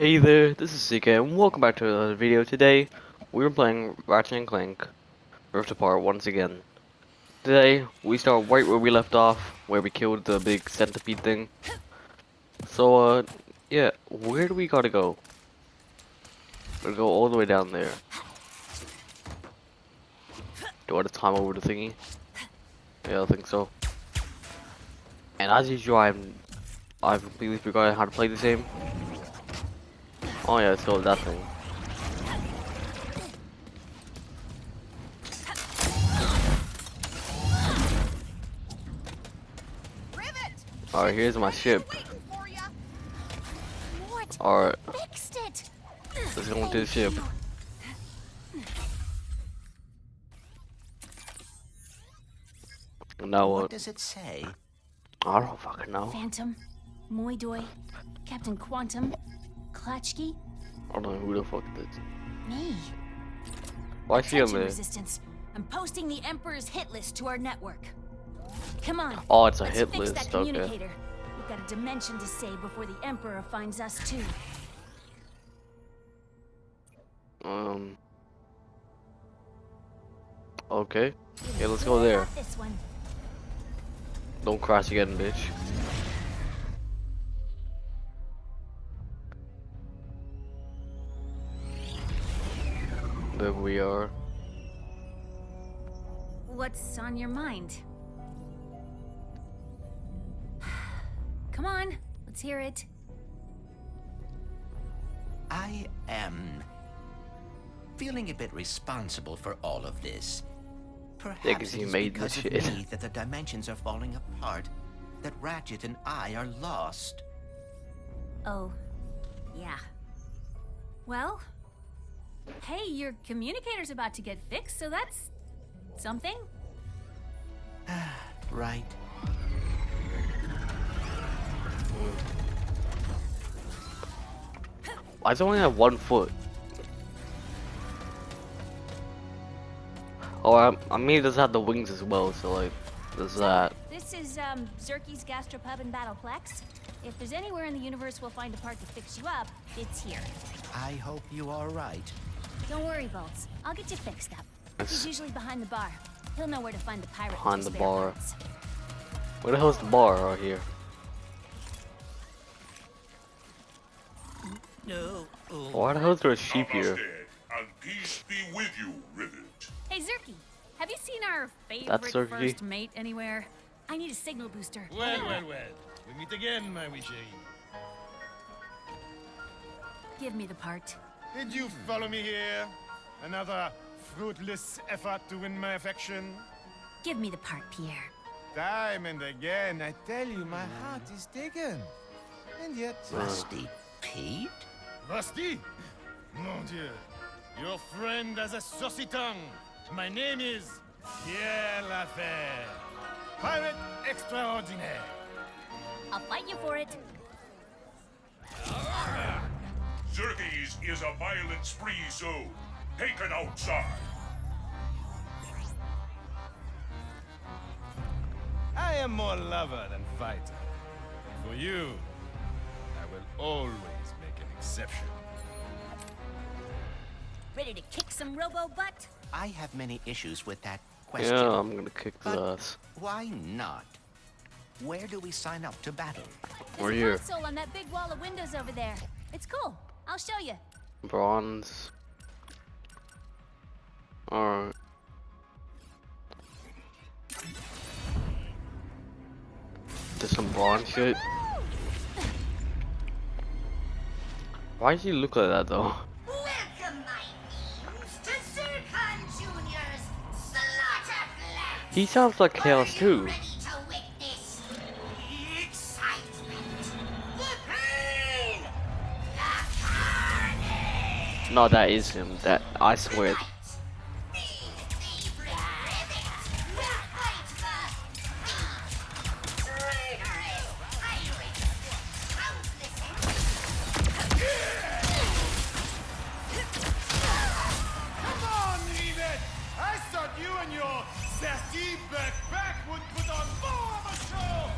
Hey there, this is CeeKay and welcome back to another video. Today, we are playing Ratchet Clank Rift Apart once again. Today, we start right where we left off, where we killed the big centipede thing. So, yeah, where do we gotta go? We'll go all the way down there. Do I want to time over the thingy? Yeah, I think so. And as usual, I've completely forgotten how to play this game. Oh yeah, let's go with that thing. Alright, here's my ship. Alright, let's go into the ship. Now What does it say? I don't fucking know. Phantom, Moidoi, Captain Quantum, Klatchki, I don't know who the fuck this is. me. Why is she on Attention, there? Resistance. I'm posting the Emperor's hit list to our network. Come on. Oh, it's a let's hit fix list, that okay. communicator. We've got a dimension to save before the Emperor finds us too. Okay. Yeah, let's go there. This one. Don't crash again, bitch. There we are. What's on your mind? Come on, let's hear it. I am feeling a bit responsible for all of this. Perhaps 'cause it you is made because this of shit. me that the dimensions are falling apart, that Ratchet and I are lost. Oh, yeah. Well, hey, your communicator's about to get fixed, so that's something. Right. I only have 1 foot. Oh, I mean, it does have the wings as well, so like, there's that. This is Zerky's Gastropub and Battleplex. If there's anywhere in the universe we'll find a part to fix you up, it's here. I hope you are right. Don't worry, Bolts. I'll get you fixed up. He's It's usually behind the bar. He'll know where to find the pirate. with behind the the spare bar. parts. Where the hell's the bar right here? No. Why the hell is there a sheep Namaste, here? and peace be with you, Rivet. Hey, Zerky, have you seen our That's favorite Zerky. first mate anywhere? I need a signal booster. Well. We meet again, my wee chérie. Give me the part. Did you follow me here? Another fruitless effort to win my affection? Give me the part, Pierre. Time and again, I tell you, my heart is taken. And yet... Rusty Pete? Rusty? Mon Dieu. Your friend has a saucy tongue. My name is Pierre Lafer. Pirate extraordinaire. I'll fight you for it. Xerxes is a violent spree zone. Taken outside. I am more lover than fighter. For you, I will always make an exception. Ready to kick some robo butt? I have many issues with that question. Yeah, I'm gonna kick his But ass. why not? Where do we sign up to battle? We're There's a here. console on that big wall of windows over there. It's cool. I'll show you. Bronze. Alright. There's some bronze shit. Why does he look like that though? Welcome, my niece, to Zircon Jr.'s Slaughter Flat. He sounds like Chaos too. Ready to witness the excitement, the pain, the carnage. No, that is him. That I swear. These rivets will fight the traitorous pirates. Come on, Rivet! I thought you and your sassy backpack would put on more of a show!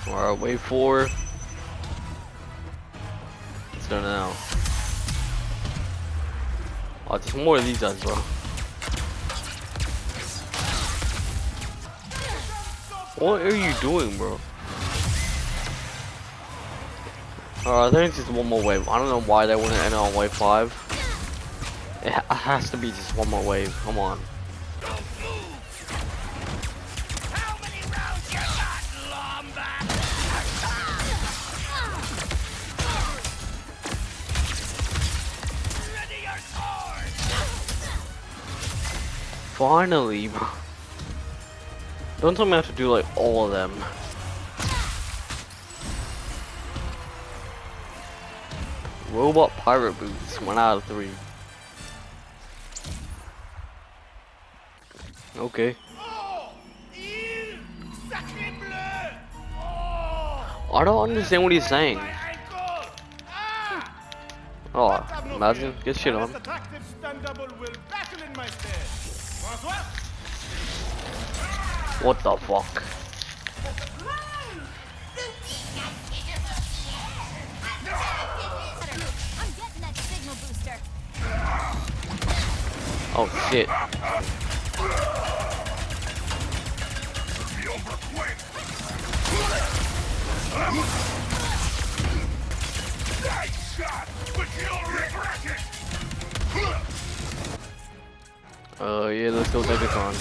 Alright, wave 4. It's done now. Oh, just more of these guys, bro. What are you doing, bro? I think it's just one more wave. I don't know why they wouldn't end on wave 5. It has to be just one more wave. Come on. How many rounds you got, Lombat? Ready your sword! Finally, bro. Don't tell me I have to do like all of them. Robot pirate boots, 1 out of 3. Okay. Oh, il, sacré bleu! Oh, I don't understand what he's saying. my ankle! Ah! Oh, Have no imagine, fear. get shit Unless on. the tactics stand double will battle in my stead. François? What the fuck? I'm getting that signal booster. Oh shit. Be over quick. Nice shot, but you'll regret it. Yeah, let's go take it on.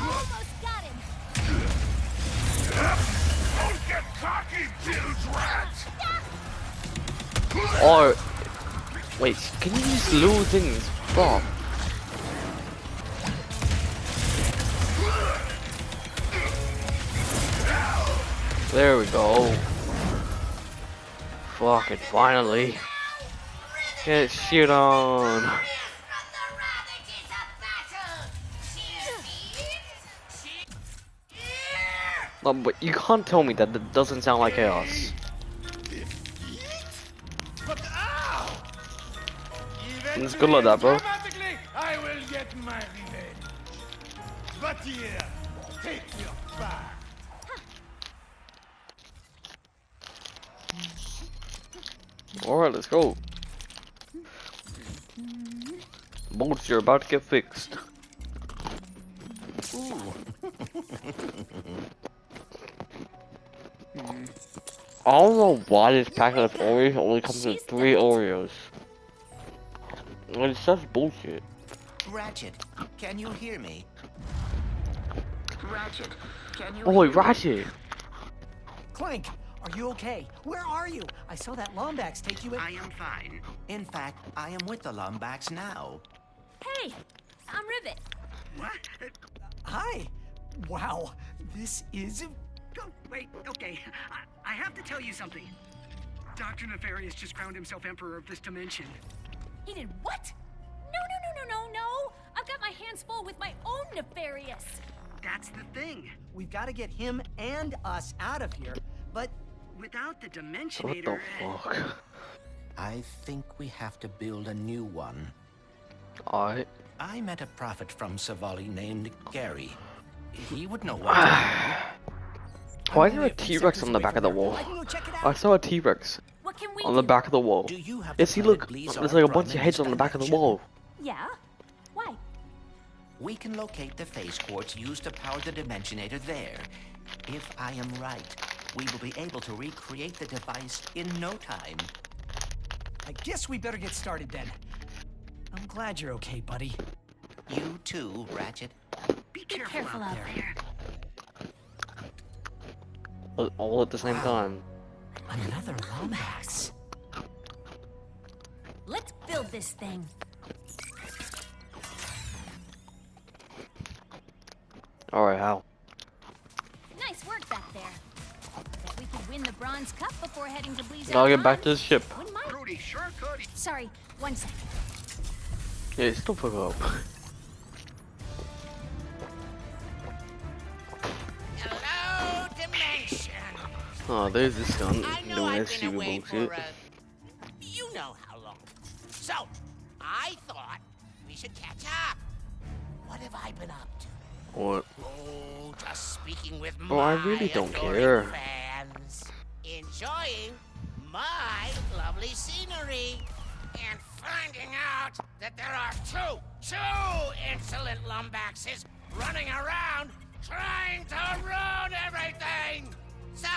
Almost got him. Don't get cocky, bilge rat. Or wait, can you use little things? Stop. There we go. Fuck it, finally. Get shit on. From the ravages of battle! Cheer, No, but you can't tell me that that doesn't sound like chaos. But ow! It's good like that, bro. Dramatically, I will get my revenge. But here, take your back. Alright, let's go. Bolts, you're about to get fixed. I don't know why this packet of Oreos only comes with 3 Oreos. It's such bullshit. Ratchet, can you hear me? Ratchet, can you Oh wait, Ratchet! Clank, are you okay? Where are you? I saw that Lombax take you in. I am fine. In fact, I am with the Lombax now. Hey, I'm Rivet. What? Hi. Wow, this is... Oh, wait, okay. I have to tell you something. Dr. Nefarius just crowned himself Emperor of this dimension. He did what? No. I've got my hands full with my own Nefarious. That's the thing. We've got to get him and us out of here, but... Without the What the Dimensionator... fuck? I think we have to build a new one. Alright. I met a prophet from Savali named Gary. He would know what to Why is there a T-Rex on the back of the wall? I can go check it I out. saw a T-Rex What can we on do? the back of the wall. do. You have Yeah, the see, planet look, Blizar there's like a from bunch of heads this on the back of the dimension. wall. Yeah? Why? We can locate the phase quartz used to power the Dimensionator there. If I am right, we will be able to recreate the device in no time. I guess we better get started then. I'm glad you're okay, buddy. You too, Ratchet. Be Be careful out there. All at the same time. Another Lombax. Let's build this thing. Alright, how? Nice work back there. Bet we could win the Bronze Cup before heading to Blizar. Gotta get back to the ship. Wouldn't mind. Rudy, sure could. Sorry, 1 second. Yeah, still fuck up. Hello, Dimension. Oh, there's this gun I know doing I've that been stupid away bullshit. for you know how long. So, I thought we should catch up. What have I been up to? What? Oh, just speaking with Bro, I my really don't adoring care. fans. Enjoying my lovely scenery. And finding out that there are two insolent lumbaxes running around trying to ruin everything. So,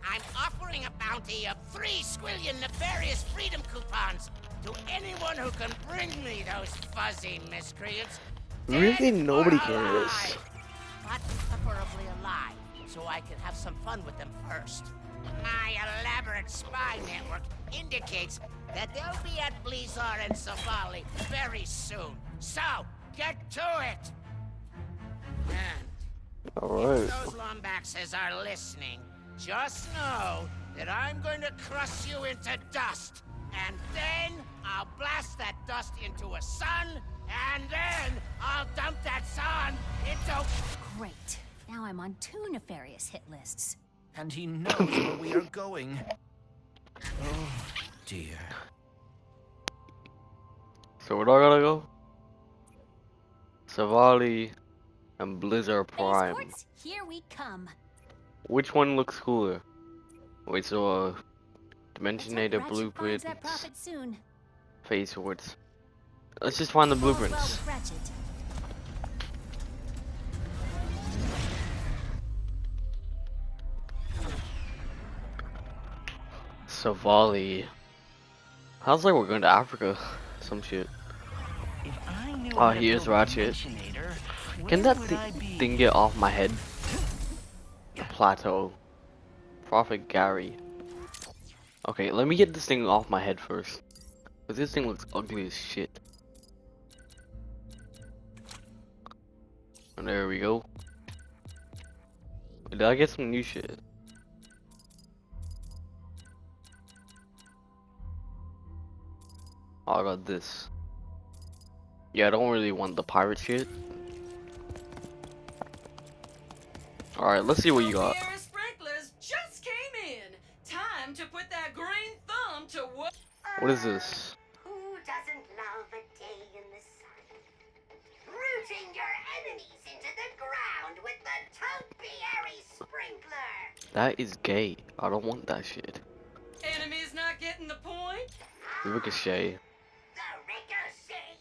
I'm offering a bounty of 3 squillion nefarious freedom coupons to anyone who can bring me those fuzzy miscreants. Really, Dead nobody or cares. alive. But preferably alive, so I can have some fun with them first. My elaborate spy network indicates that they'll be at Blizzard and Savali very soon. So, get to it! And if Alright. those Lombaxes are listening, just know that I'm going to crush you into dust. And then I'll blast that dust into a sun, and then I'll dump that sun into... Great. Now I'm on 2 nefarious hit lists. And he knows where we are going. Oh, dear. So where do I gotta go? Savali and Blizzard Phase Prime. courts, here we come. Which one looks cooler? Wait, so Let's hope Dimensionator Ratchet finds blueprints, that prophet soon. phase swords. Let's just find the All's well blueprints. with Ratchet. Savali. Sounds like we're going to Africa. Some shit. If I knew Oh, how to here's build a Ratchet. Dimensionator, Can where that would I be? thing get off my head? The plateau. Prophet Gary. Okay, let me get this thing off my head first. Cause this thing looks ugly as shit. And there we go. Did I get some new shit? Oh, I got this. Yeah, I don't really want the pirate shit. Alright, let's see what you got. Air sprinklers just came in. Time to put that green thumb to work. What is this? Who doesn't love a day in the sun? Rooting your enemies into the ground with the topiary sprinkler. That is gay. I don't want that shit. Enemies not getting the point? Ricochet. The ricochet.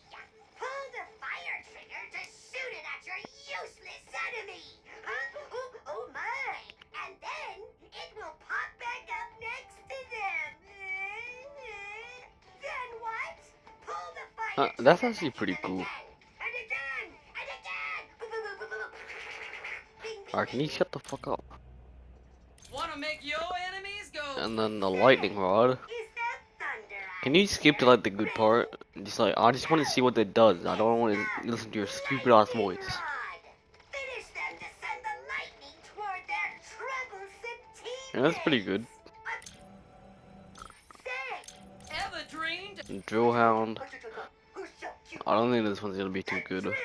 Pull the fire trigger to shoot it at your useless enemy. Huh? Oh my. And then it will pop back up next to them. Then what? Pull the fire trigger. That's actually pretty cool. And again. And again. Bing, bing, Alright, can you shut the fuck up? Wanna make your enemies go? And then the lightning rod. Is that thunder? Can you skip to like the good part? Just like, I just want to see what it does. I don't want to listen to your stupid ass voice. Finish them to send the lightning toward their troublesome teammates. Yeah, that's pretty good. Say, Ever dreamed? Drill hound. who's so cute? I don't think this one's gonna be too The good. drill hound,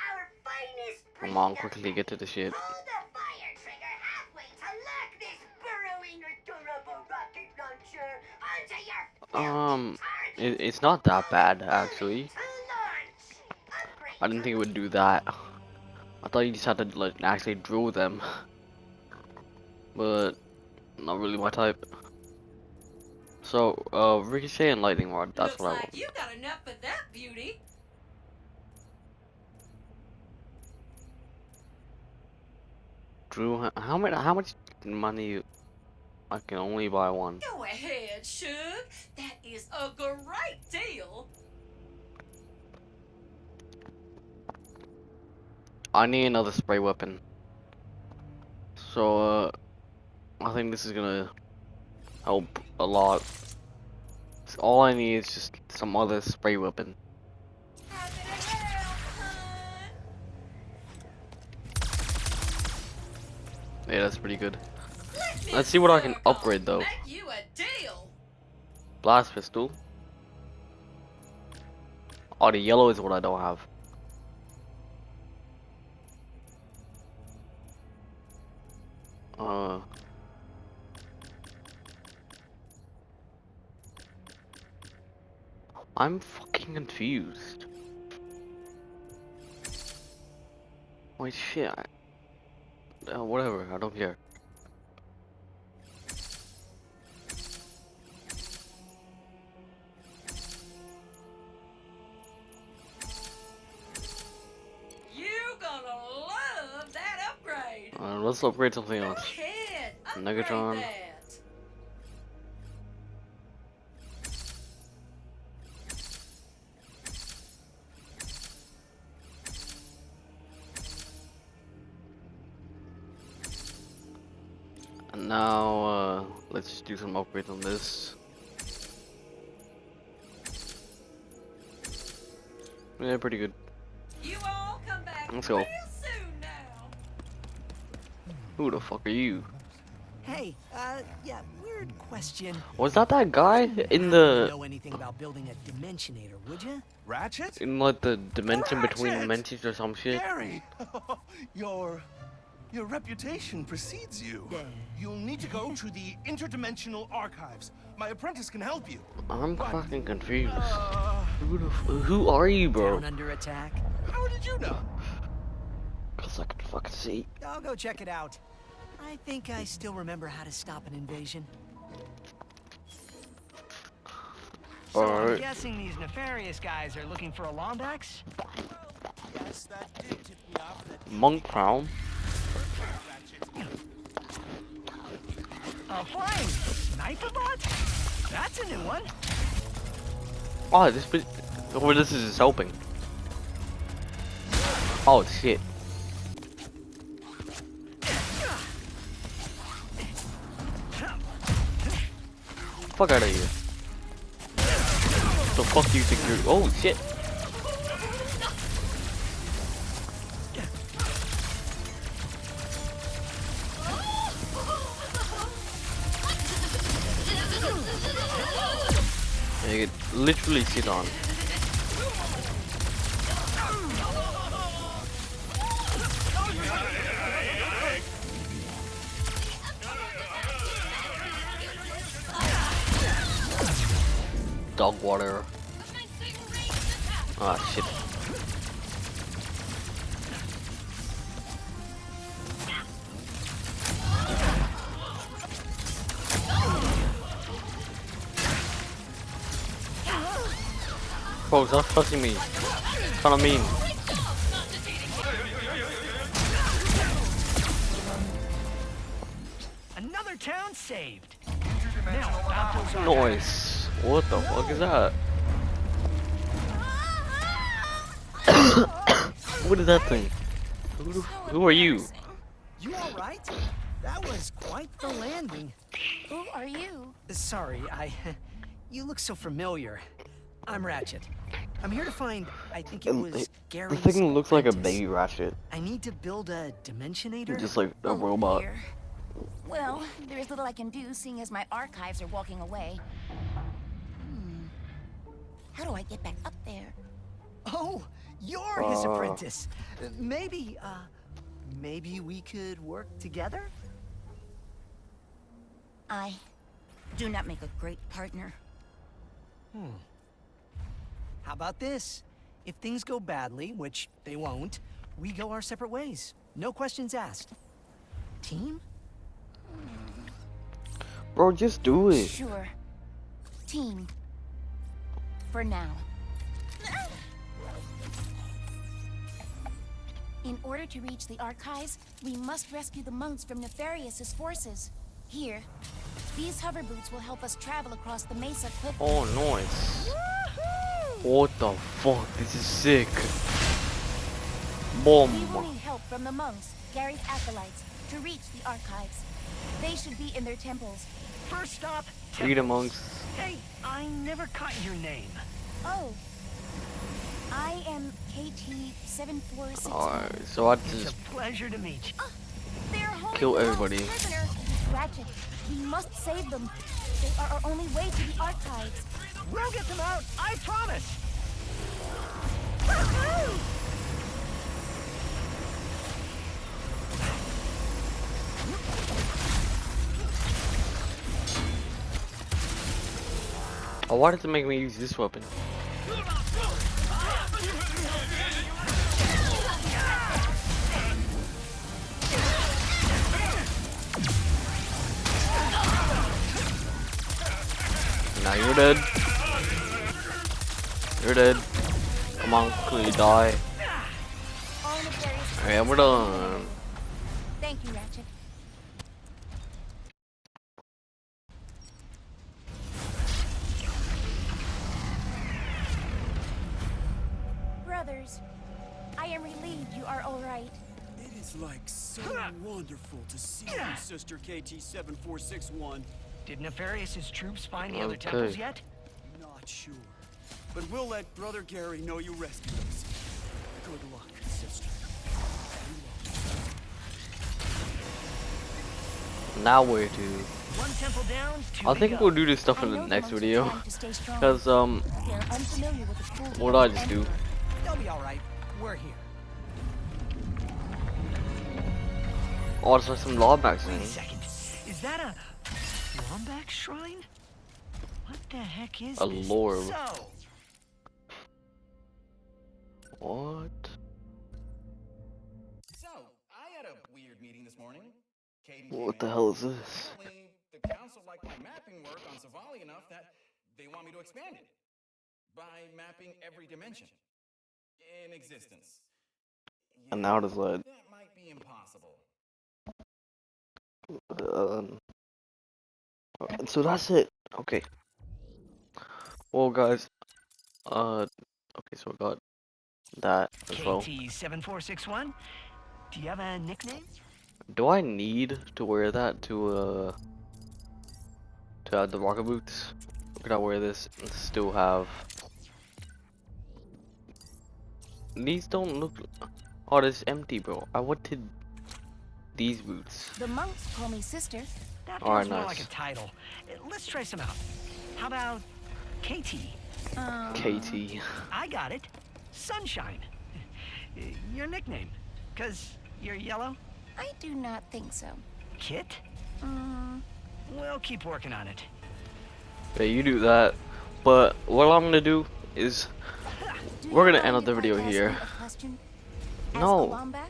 our finest Come on, breed of quickly get to the shit. Pull the fire trigger halfway to lock this burrowing adorable rocket launcher onto your filthy target. It's not that bad actually. To launch. Upgrade I didn't think it would do that. I thought you just had to like actually drill them, but not really my type. So, ricochet and lightning rod. That's Looks what I like want. you got enough for that beauty. Drill. How much money? I can only buy one. Go ahead, Shug. That is a great deal. I need another spray weapon. So, I think this is gonna help a lot. So all I need is just some other spray weapon. Happy to help, hun. Yeah, that's pretty good. Let me Let's see what I can circle. upgrade though. Make you a deal. Blast pistol. Oh, the yellow is what I don't have. I'm fucking confused. Wait, shit. Whatever, I don't care. You gonna love that upgrade. Let's upgrade something Go else. ahead, Negatron. upgrade that. And now, let's just do some upgrades on this. Yeah, pretty good. You all come back Let's go. real soon now. Who the fuck are you? Hey, yeah, weird question. Was that guy in Know the anything about building a dimensionator, would you? Ratchet? in like the dimension between Ratchet! dimensions or some shit? Gary! Your reputation precedes you. Yeah. You'll need to go to the interdimensional archives. My apprentice can help you. I'm But, fucking confused. uh, Who are you, bro? Down under attack? How did you know? Cause I can fucking see. I'll go check it out. I think I still remember how to stop an invasion. So I'm Alright. guessing these nefarious guys are looking for a Lombax? Yes, that did tip me off that Monk Crown. A flying sniper bot? That's a new one. Oh, this bit. Oh, this is helping. Oh shit. Fuck out of here. The fuck you think you're? Oh shit. You could literally sit on. Dog water. Ah shit. Bro, stop touching me. Kinda mean. Another town saved. Now, stop those archives. Noise. What the fuck is that? What is that thing? Who are you? You all right? That was quite the landing. Who are you? Sorry, you look so familiar. I'm Ratchet. I'm here to find, I think it was The Gary's thing looks like a apprentice. baby Ratchet. I need to build a dimensionator. Just like a Oh, robot. dear. Well, there's little I can do, seeing as my archives are walking away. How do I get back up there? Oh, you're his apprentice. Maybe we could work together? I do not make a great partner. How about this? If things go badly, which they won't, we go our separate ways. No questions asked. Team? Bro, just do it. Sure. Team. For now. In order to reach the archives, we must rescue the monks from Nefariuses' forces. Here, these hover boots will help us travel across the mesa quickly. Oh, nice. What the fuck? This is sick. We will Boom. need help from the monks, Gary's acolytes, to reach the archives. They should be in their temples. First stop, Freedom temples. monks. Hey, I never caught your name. Oh. I am KT-7461. Alright, so I It's just a pleasure to meet you. They're holding kill the monks everybody. prisoner. Ratchet, we must save them. They are our only way to the archives. We'll get them out, I promise. Oh, why does it make me use this weapon? Now you're dead. You're dead. Come on, quickly die. All Nefarious Alright, we're done. Thank you, Ratchet. Brothers, I am relieved you are all right. It is like so wonderful to see you, Sister KT-7461. Did Nefarius' troops find the other temples yet? Not sure. But we'll let Brother Gary know you rescued us. Good luck, sister. Now where to? One temple down, two I to think go. we'll do this stuff in the next video. Because, They are unfamiliar with the cruelty what did of I the just do? Emperor. They'll be all right. We're here. Oh, it's like some Lawbacks Wait a thing. second. Is that a Lombax shrine? What the heck is A this? lore. So, What? So, I had a weird meeting this morning. Caden What came the in. hell is this? Apparently, the council liked my mapping work on Savali enough that they want me to expand it by mapping every dimension in existence. And now does that? That might be impossible. So that's it. Okay. Well, guys. Okay, so I got that as well. KT-7461, do you have a nickname? Do I need to wear that to have the rocket boots? Or could I wear this and still have? These don't look. Oh, it's empty, bro. I wanted these boots. The monks call me sister. That feels Alright, more nice. like a title. Let's try some out. How about KT? KT. I got it. Sunshine. Your nickname. 'Cause you're yellow? I do not think so. Kit? We'll keep working on it. Yeah, you do that. But what I'm gonna do is Do we're you gonna end mind up the if I video ask here. you a question? As No. a Lombax?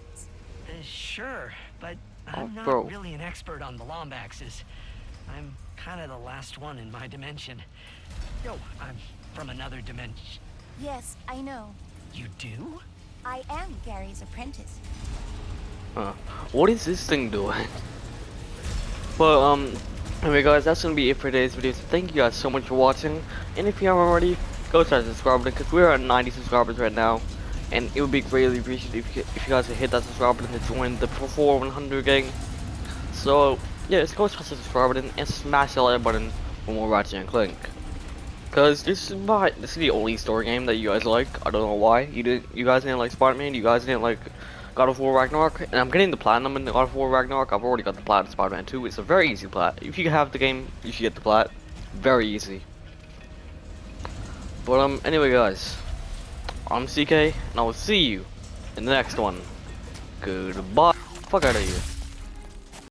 Sure, but I'm not bro. really an expert on the Lombaxes. I'm kind of the last one in my dimension. Yo, I'm from another dimension. Yes, I know. You do? I am Gary's apprentice. What is this thing doing? But anyway guys, that's gonna be it for today's video. So thank you guys so much for watching. And if you haven't already, go try to subscribe button, because we're at 90 subscribers right now. And it would be greatly appreciated if you guys could hit that subscribe button to join the before 100 gang. So yeah, let's go smash the subscribe button and smash the like button for more Ratchet and Clank. Cause this is the only story game that you guys like. I don't know why. You guys didn't like Spider-Man. You guys didn't like God of War Ragnarok. And I'm getting the platinum in God of War Ragnarok. I've already got the plat in Spider-Man 2. It's a very easy plat. If you have the game, you should get the plat. Very easy. But anyway guys, I'm CeeKay, and I will see you in the next one. Goodbye. Fuck out of here.